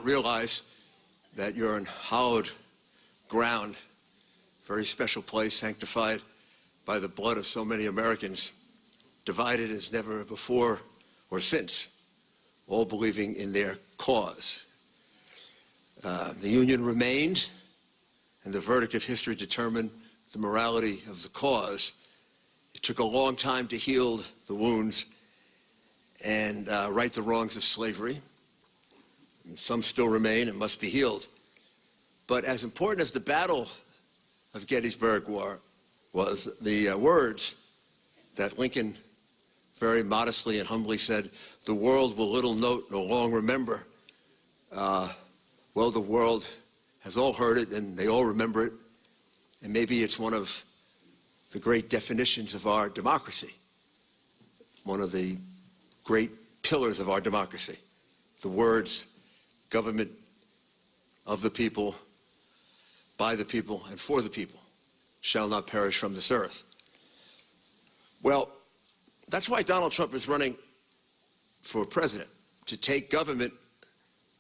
realize that you're in hallowed ground, very special place, sanctified by the blood of so many Americans, divided as never before or since, all believing in their cause. The Union remained, and the verdict of history determined the morality of the cause. It took a long time to heal the wounds and right the wrongs of slavery. And some still remain and must be healed. But as important as the Battle of Gettysburg was the words that Lincoln very modestly and humbly said, "The world will little note nor long remember." Well, the world has all heard it and they all remember it. And maybe it's one of the great definitions of our democracy, one of the great pillars of our democracy. The words, government of the people, by the people, and for the people, shall not perish from this earth. Well, that's why Donald Trump is running for president, to take government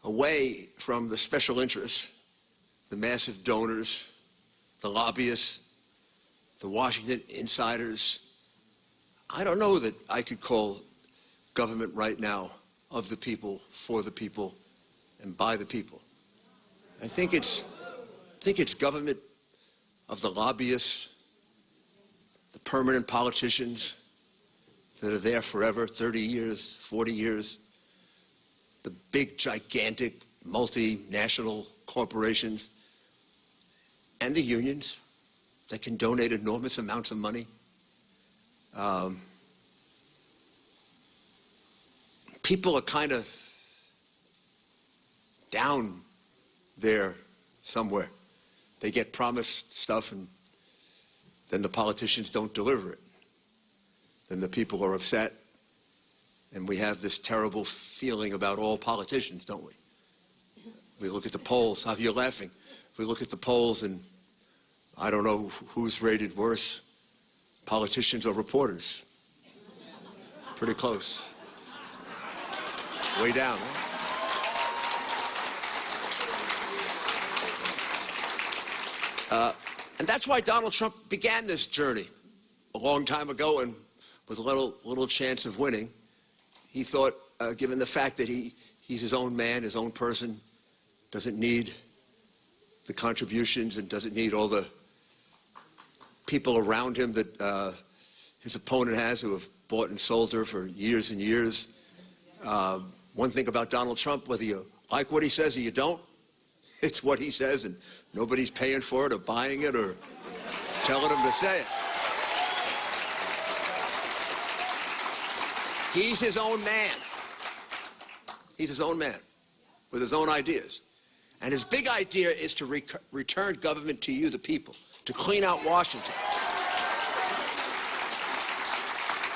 away from the special interests, the massive donors, the lobbyists, the Washington insiders. I don't know that I could call government right now of the people, for the people, and by the people. I think it's government of the lobbyists, the permanent politicians that are there forever, 30 years, 40 years, the big, gigantic, multinational corporations, and the unions that can donate enormous amounts of money. People are kind of down there somewhere. They get promised stuff and then the politicians don't deliver it. Then the people are upset, and we have this terrible feeling about all politicians, don't we? We look at the polls. How you're laughing? We look at the polls, and I don't know who's rated worse, politicians or reporters. Pretty close. Way down. And that's why Donald Trump began this journey a long time ago, and with little chance of winning. He thought, given the fact that he's his own man, his own person, doesn't need the contributions and doesn't need all the people around him that his opponent has, who have bought and sold her for years and years. One thing about Donald Trump, whether you like what he says or you don't, it's what he says, and nobody's paying for it or buying it or telling him to say it. He's his own man. He's his own man with his own ideas. And his big idea is to return government to you, the people, to clean out Washington.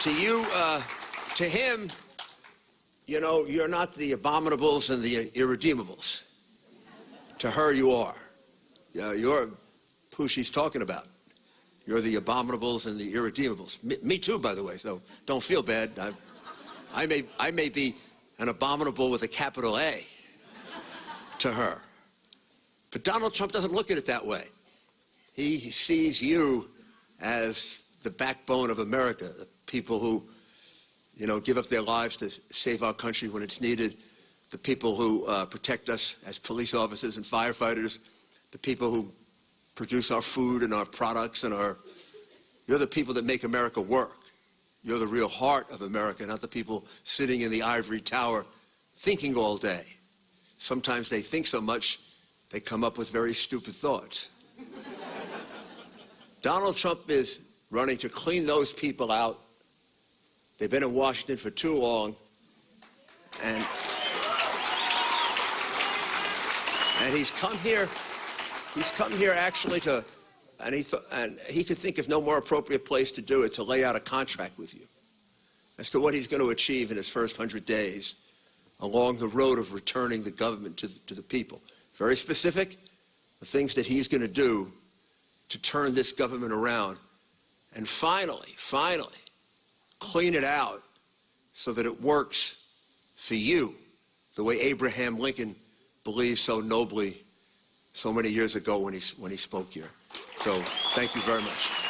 To you, to him, you know, you're not the abominables and the irredeemables. To her, you are. You're who she's talking about. You're the abominables and the irredeemables. Me too, by the way, so don't feel bad. I may be an abominable with a capital A to her. But Donald Trump doesn't look at it that way. He sees you as the backbone of America, the people who, you know, give up their lives to save our country when it's needed, the people who protect us as police officers and firefighters, the people who produce our food and our products and you're the people that make America work. You're the real heart of America, not the people sitting in the ivory tower thinking all day. Sometimes they think so much, they come up with very stupid thoughts. Donald Trump is running to clean those people out. They've been in Washington for too long, and he's come here actually to, and he could think of no more appropriate place to do it, to lay out a contract with you as to what he's going to achieve in his first 100 days along the road of returning the government to the people. Very specific, the things that he's going to do to turn this government around and finally clean it out so that it works for you the way Abraham Lincoln believed so nobly so many years ago when he spoke here. So thank you very much.